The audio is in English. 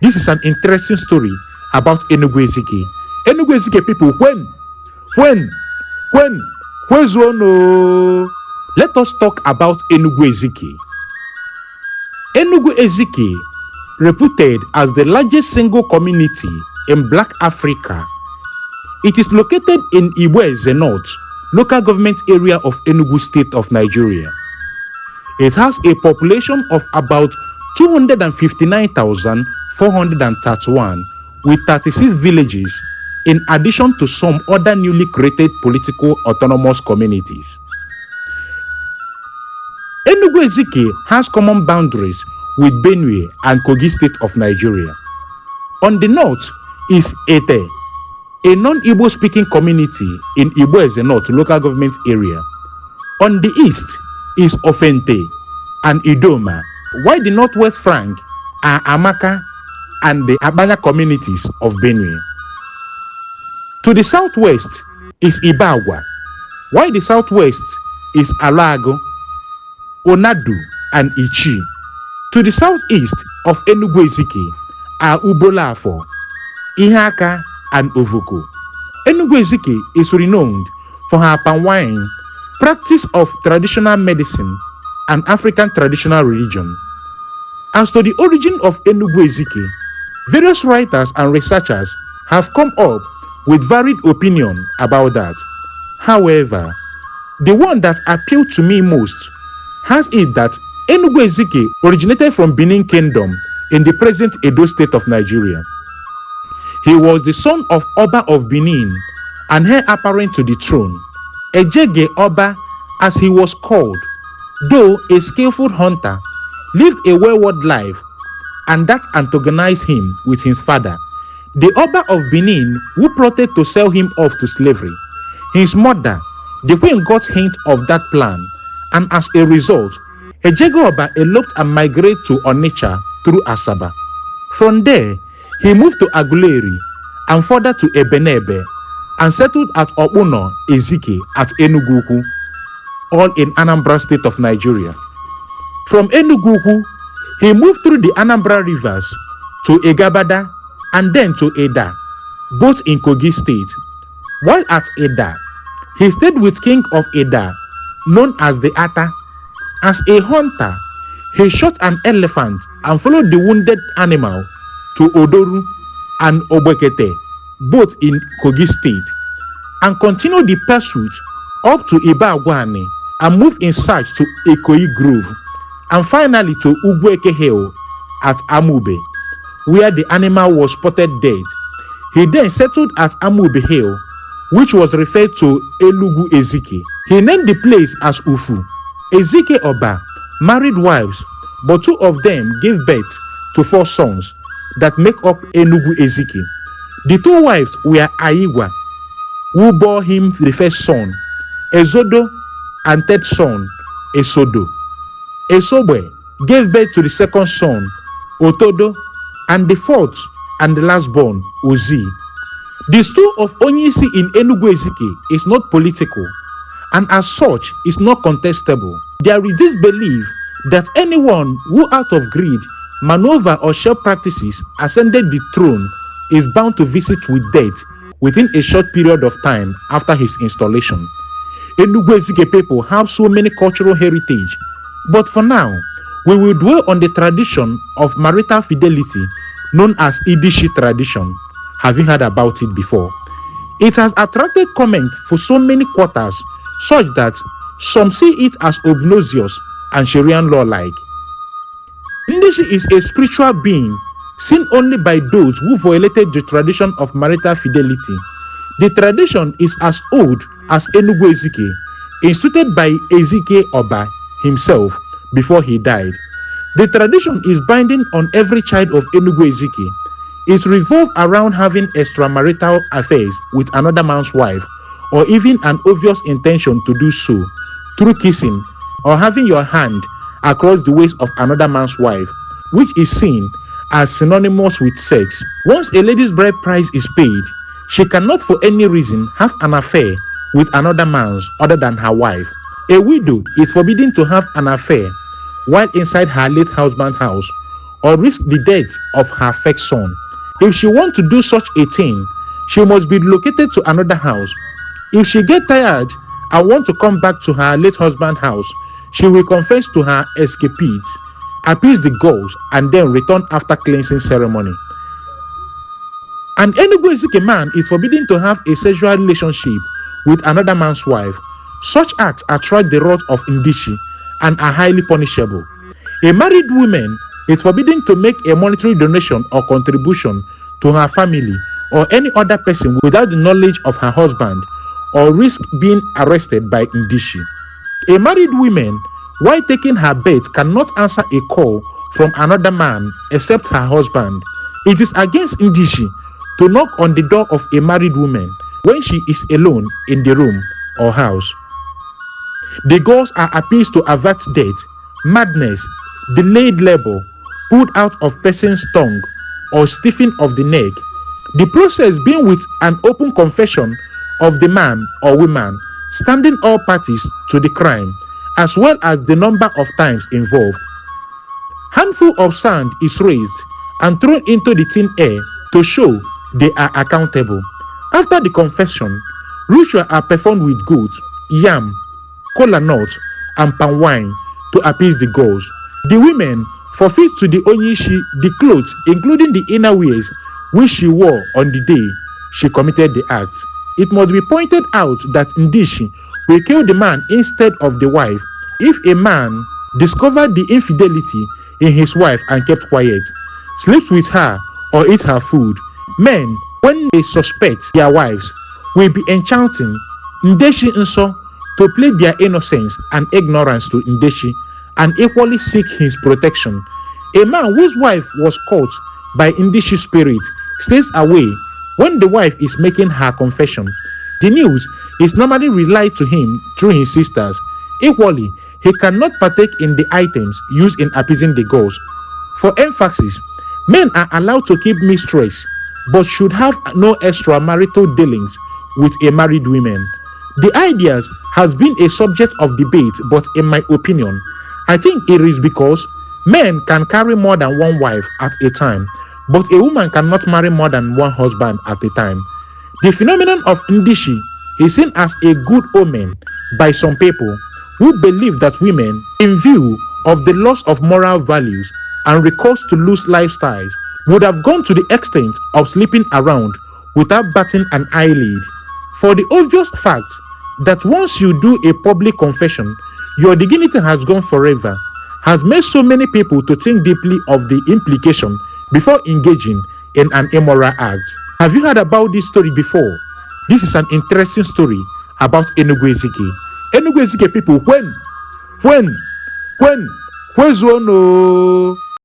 This is an interesting story about Enugu-Ezike. Enugu-Ezike people, when, no. Let us talk about Enugu-Ezike. Enugu-Ezike, reputed as the largest single community in Black Africa, it is located in Enugu-Ezike, local government area of Enugu State of Nigeria. It has a population of about 259,431 with 36 villages, in addition to some other newly created political autonomous communities. Enugu-Ezike has common boundaries with Benue and Kogi State of Nigeria. On the north is Ete, a non-Igbo speaking community in Enugu-Ezike local government area. On the east is Ofente and Idoma, while the northwest flank are Amaka and the Abanya communities of Benue. To the southwest is Ibagwa, while the southwest is Alago, Onadu and Ichi. To the southeast of Enugu-Ezike are Ubolafo, Ihaka and Ovuko. Enugu-Ezike is renowned for her palm wine, practice of traditional medicine, and African traditional religion. As to the origin of Enugu-Ezike, various writers and researchers have come up with varied opinion about that. However, the one that appealed to me most has it that Enugu-Ezike originated from Benin Kingdom in the present Edo State of Nigeria. He was the son of Oba of Benin and heir apparent to the throne. Ejege Oba, as he was called, though a skillful hunter, lived a wayward life, and that antagonized him with his father, the Oba of Benin, who plotted to sell him off to slavery. His mother, the queen, got hint of that plan, and as a result, Ejege Oba eloped and migrated to Onitsha through Asaba. From there, he moved to Aguleri and further to Ebenebe and settled at Enugu-Ezike at Enugu, all in Anambra State of Nigeria. From Enugu, he moved through the Anambra rivers to Egabada and then to Eda, both in Kogi State. While at Eda, he stayed with King of Eda, known as the Ata. As a hunter, he shot an elephant and followed the wounded animal to Odoru and Obekete, both in Kogi State, and continued the pursuit up to Ibagwani and moved in search to Ikoyi Grove, and finally to Ugweke Hill at Amube, where the animal was spotted dead. He then settled at Amube Hill, which was referred to Enugu-Ezike. He named the place as Ufu. Ezike Oba married wives, but two of them gave birth to 4 sons that make up Enugu-Ezike. The 2 wives were Aigwa, who bore him the first son, Ezodo, and third son, Esodo. Esobwe gave birth to the second son, Otodo, and the fourth and the last born, Ozi. The stool of Onyisi in Enugu-Ezike is not political, and as such is not contestable. There is this belief that anyone who out of greed, maneuver or shell practices ascended the throne is bound to visit with death within a short period of time after his installation. Enugu-Ezike people have so many cultural heritage, but for now, we will dwell on the tradition of marital fidelity known as Idishi tradition. Have you heard about it before? It has attracted comments for so many quarters, such that some see it as obnoxious and Sharian law-like. Ndishi is a spiritual being seen only by those who violated the tradition of marital fidelity. The tradition is as old as Enugu-Ezike, instituted by Ezike Oba himself before he died. The tradition is binding on every child of Enugu-Ezike. It revolves around having extramarital affairs with another man's wife, or even an obvious intention to do so through kissing or having your hand across the waist of another man's wife, which is seen as synonymous with sex. Once a lady's bride price is paid, she cannot for any reason have an affair with another man's other than her wife. A widow is forbidden to have an affair while inside her late husband's house, or risk the death of her first son. If she wants to do such a thing, she must be relocated to another house. If she gets tired and wants to come back to her late husband's house, she will confess to her escapades, appease the gods, and then return after cleansing ceremony. An Enugu-Ezike man is forbidden to have a sexual relationship with another man's wife. Such acts attract the wrath of Ndishi and are highly punishable. A married woman is forbidden to make a monetary donation or contribution to her family or any other person without the knowledge of her husband, or risk being arrested by Ndishi. A married woman, while taking her bath, cannot answer a call from another man except her husband. It is against Ndishi to knock on the door of a married woman when she is alone in the room or house. The goals are appeals to avert death, madness, delayed labor, pulled out of person's tongue, or stiffening of the neck. The process being with an open confession of the man or woman, standing all parties to the crime, as well as the number of times involved. Handful of sand is raised and thrown into the thin air to show they are accountable. After the confession, rituals are performed with goat, yam, kola nut, and palm wine to appease the gods. The women forfeit to the Onyishi the clothes, including the inner wears which she wore on the day she committed the act. It must be pointed out that Ndishi will kill the man instead of the wife if a man discovered the infidelity in his wife and kept quiet, sleeps with her, or eats her food. Men, when they suspect their wives, will be enchanting Ndeshi Nso to plead their innocence and ignorance to Ndeshi and equally seek his protection. A man whose wife was caught by Ndeshi's spirit stays away when the wife is making her confession. The news is normally relayed to him through his sisters. Equally, he cannot partake in the items used in appeasing the gods. For emphasis, men are allowed to keep mistress, but should have no extramarital dealings with a married woman. The ideas has been a subject of debate, but in my opinion, I think it is because men can carry more than one wife at a time, but a woman cannot marry more than one husband at a time. The phenomenon of Ndishi is seen as a good omen by some people who believe that women, in view of the loss of moral values and recourse to loose lifestyles, would have gone to the extent of sleeping around without batting an eyelid. For the obvious fact that once you do a public confession, your dignity has gone forever, has made so many people to think deeply of the implication before engaging in an immoral act. Have you heard about this story before? This is an interesting story about Enugu-Ezike. Enugu-Ezike people, when, no.